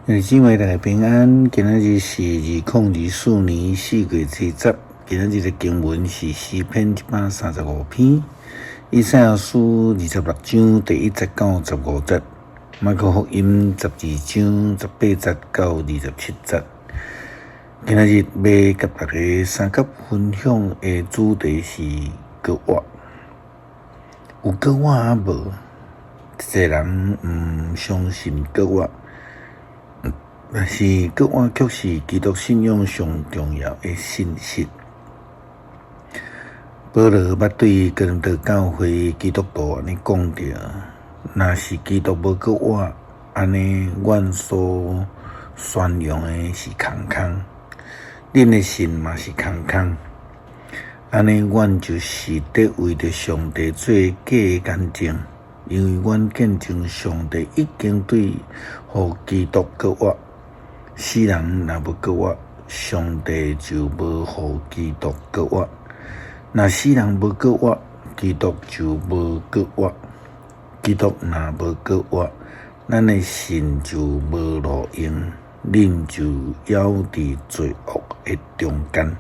姊妹大家平安，今仔日是2024年4月7日，今仔日的经文是诗篇135篇，以赛亚书26章第1节到15节，马可福音12章18节到27节。今仔日要甲大家三角分享的主题是割腕。有割腕啊无？一个人毋相信割腕。但是割腕却是基督信仰上重要的信息。保罗捌对哥林多教会基督徒安尼讲着：若是基督无割腕，安尼阮所宣扬的是空空，恁的信嘛是空空。安尼阮就是伫为着上帝做假的见证，因为阮见证上帝已经对互基督割腕。世人若无割腕，上帝就无互基督割腕；若世人无割腕，基督就无割腕。基督若无割腕，咱的信就无路用，恁就还伫罪恶的中间。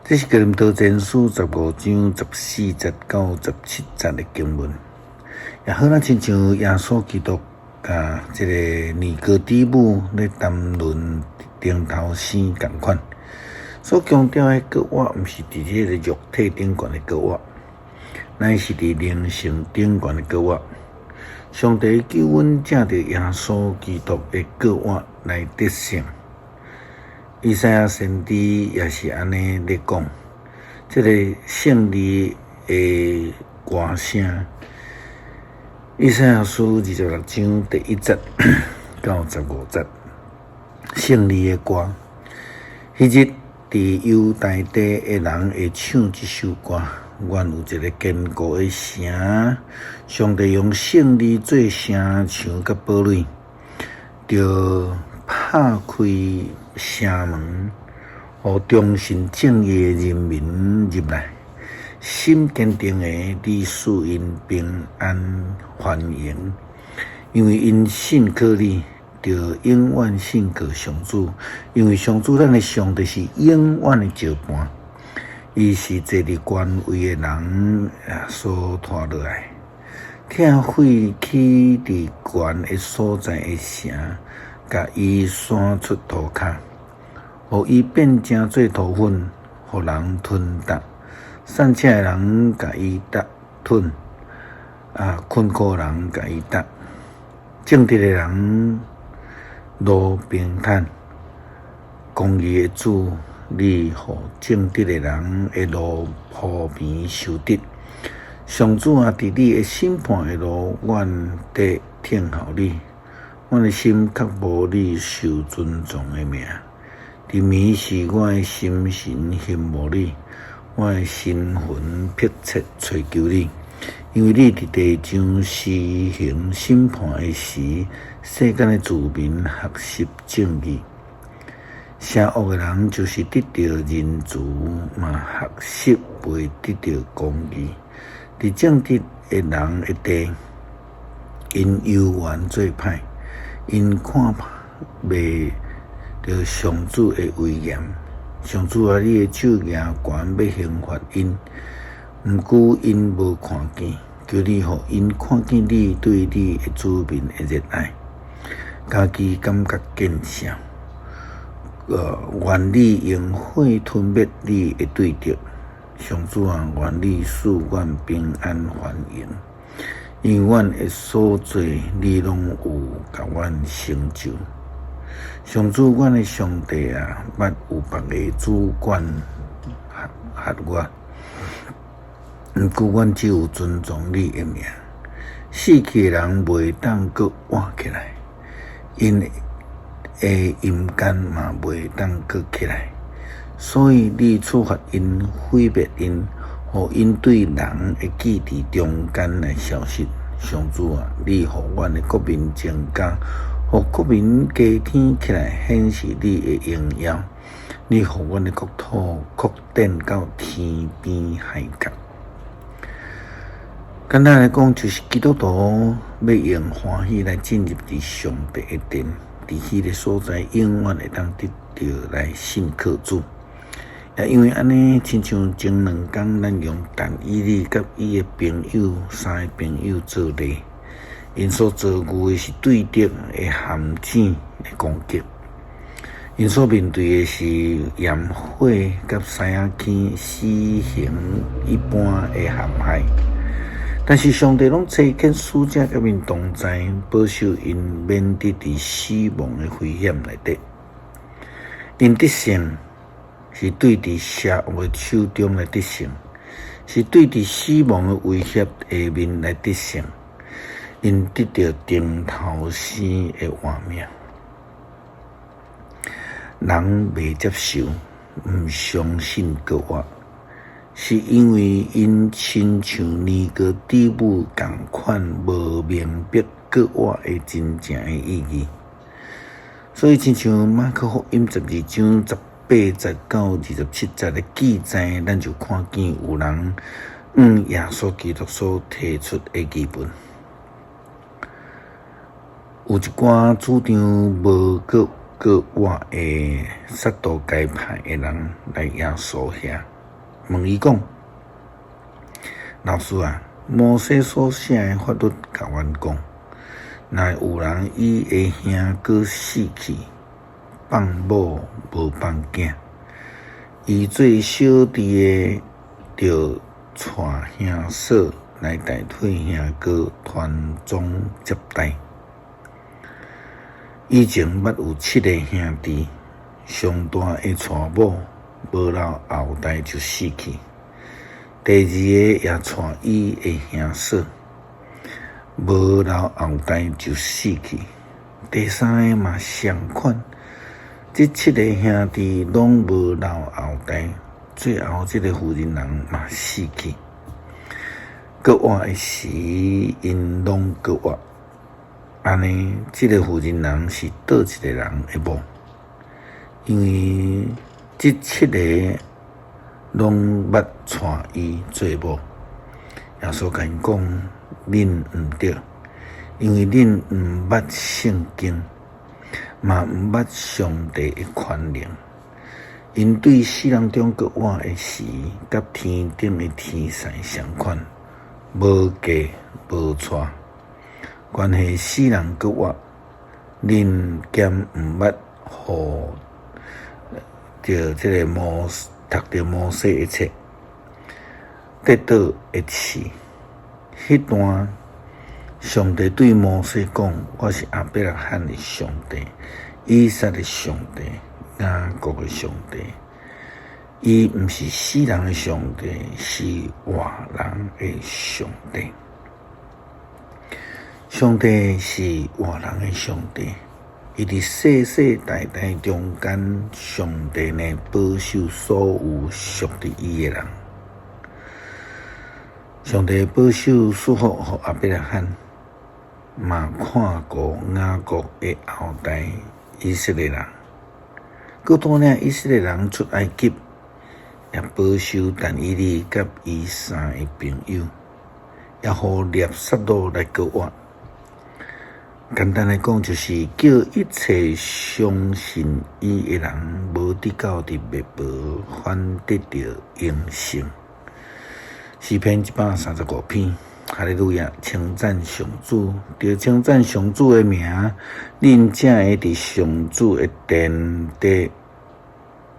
这是哥林多前书15章14节到17节的经文，也好咱亲像耶稣基督。这个尼哥底母咧谈论顶头生同款，所强调的割腕，毋是伫这个肉体顶悬的割腕，乃是伫灵性顶悬的割腕。上帝救恩借着耶稣基督的割腕来得胜。以赛亚先知也是安尼咧讲，这个胜利的歌声。以赛亚书26章第1节到15节，胜利的歌。迄日伫犹大地的人会唱这首歌。阮有一个坚固的城，上帝用胜利做城墙甲堡垒，就拍开城门，互忠心正义的人民入来。心坚定的，你使因平安欢迎，因为因信靠你，就永远信靠上主。因为上主咱的上帝是永远的照伴，伊是坐伫权位的人所拖落来，拆废起伫悬的所在的城，甲伊删出涂骹，互伊变成做土粉，互人吞踏。散车的人甲伊踏吞，困苦人甲伊踏，正直的人路平坦，公义的主，你互正直的人的路铺平修直。上主啊，伫你的审判的路，阮得听候你，阮的心较无你受尊重的名。伫暝时，我的心神羡慕你。我的心魂迫切追求你，因为你伫地上施行审判的时，世间的子民学习正义。邪恶的人就是得到人主，嘛学习袂得到公义。伫正直的人的地，因幽怨做歹，因看袂着上主的威严。上主啊，你的手举悬要刑罚因，毋过因无看见，求你互因看见你对你的子民的热爱，家己感觉见笑。愿你用火吞灭你的对敌。上主啊，愿你使阮平安欢迎，因为阮的所做，你拢有甲阮成就。上主，阮的上帝啊，捌有别个主管吓我，毋过阮只有尊重你的名。死去的人袂当阁活起来，因的阴间嘛袂当阁起来，所以你处罚因，毁灭因，互因对人会记伫中间来消失。上主啊，你互阮的国民增加。互国民加添起来，显示你的荣耀。你互阮的国土扩展到天边海角。简单来讲，就是基督徒要用欢喜来进入伫上帝的殿，伫迄个所在永远会当得到来信靠主。也因为安尼，亲像前2天咱用但以理甲伊的朋友3个朋友做例，因所遭遇的是对敌的陷阱的攻击，因所面对的是焰火甲西亚坑死刑一般的陷害。但是上帝拢差遣使者甲因同在，保守因免得伫死亡的危险内底。因得胜是对伫邪恶的手中来得胜，是对伫死亡的威胁下面来得胜。因得到顶头生的活命。人未接受，毋相信国话，是因为因亲像尼哥底母共款，无明白国话的真正的意义。所以，亲像马可福音12章18节到27节的记载，咱就看见有人耶稣基督所提出的疑问。有一寡主张无国话的撒都该派的人来耶稣遐，问伊讲：老师啊，摩西所写的法律甲阮讲，若有人伊的兄哥死去，放某无放囝，伊做小弟的，就带兄嫂来代替兄哥传宗接代。以前捌有7个兄弟，上大的娶某，无留后代就死去；第2个也娶伊的兄嫂，无留后代就死去；第3个嘛相款，这7个兄弟拢无留后代，最后这个妇人人嘛死去。国活的时，因拢国活。安尼，这个妇人人是倒一个人的某？因为这7个拢捌娶伊做某。耶稣甲因讲：恁毋对，因为恁毋捌圣经，嘛毋捌上帝的权能。因对世人中国活的时，甲天顶的天使相款，无嫁无娶。关系世人国活，恁兼毋捌互着这个读着摩西的册，得到一次。迄段上帝对摩西讲：我是亚伯拉罕的上帝，以撒的上帝，雅各的上帝。伊毋是死人的上帝，是活人的上帝。上帝是活人的上帝，伊伫世世代代中间，上帝呢保守所有属于伊的人。上帝保守赐福予亚伯拉罕，嘛看顾雅各的后代以色列人。佮带领以色列人出埃及，也保守但以理甲伊3个朋友，也互列撒罗来国活。简单来讲，就是叫一切相信伊的人，无得到伫灭亡，反得到永生。诗篇135篇，哈利路亚！称赞上主，着称赞上主的名，恁才会伫上主的殿底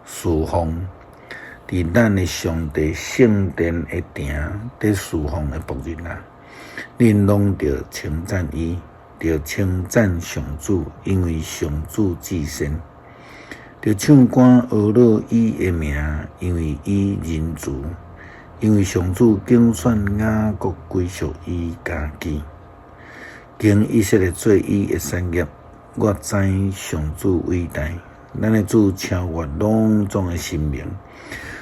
侍奉，伫咱的上帝圣殿的埕伫侍奉的仆人啊！恁拢着称赞伊。着称赞上主，因为上主至善；着唱歌学乐伊的名，因为伊仁慈；因为上主竞选雅各归属伊家己，经以色列做伊的产业。我知上主伟大，咱的主超越拢总的神明。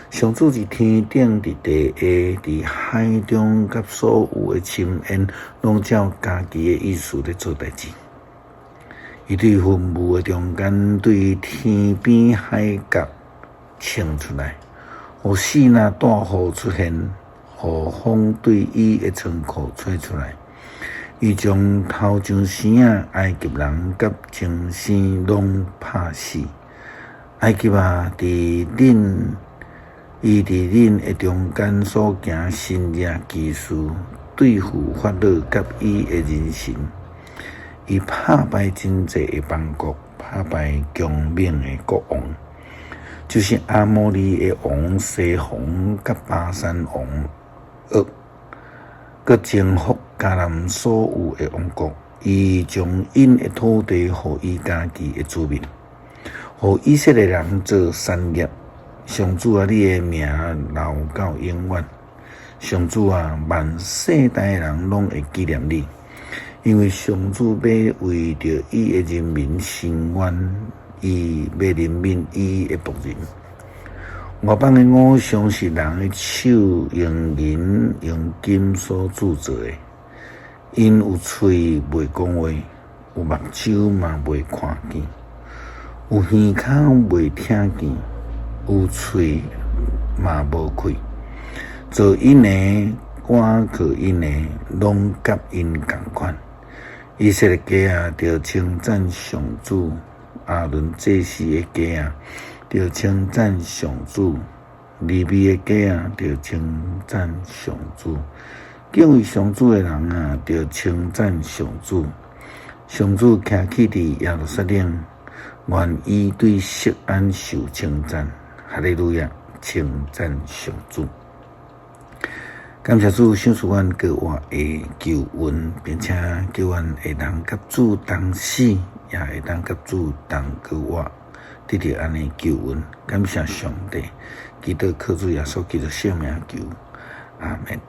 上主伫天顶，伫地下，伫海中，甲所有的深渊，拢照家己的意思咧做代志。伊对云雾的中间，对天边海角称出来，互四那大雨出现，互风对伊的仓库吹出来。伊将头前生埃及人甲前生拢拍死。埃及伫伊伫恁的中间所行新业奇事，对付法老甲伊的人神。伊拍败真济的邦国，拍败强猛的国王，就是阿摩利的王西宏甲巴珊王噩，佮征服迦南所有的王国。伊将因的土地互伊家己的子民，互以色列人做产业。上主你的名留到永远。上主万世代人拢会纪念你。因为上主要为着伊的人民伸冤，伊要怜悯伊的仆人。外邦的偶像是人的手用银用金所铸造的，因有喙袂讲话，有目睭嘛袂看见，有耳口袂听见，有喙嘛无开。做因的，赶靠因的，拢甲因同款。以色列家着称赞上主，亚伦祭司的家着称赞上主，利未的家着称赞上主，敬畏上主的人着称赞上主。上主徛起伫耶路撒冷，愿伊对锡安受称赞。哈利路亚，称赞上主。感谢主赏赐阮各活的救恩，并且叫阮会当甲主同死，也会当甲主同各活，得到安尼救恩。感谢上帝，基督靠主耶稣基督圣名求，阿门。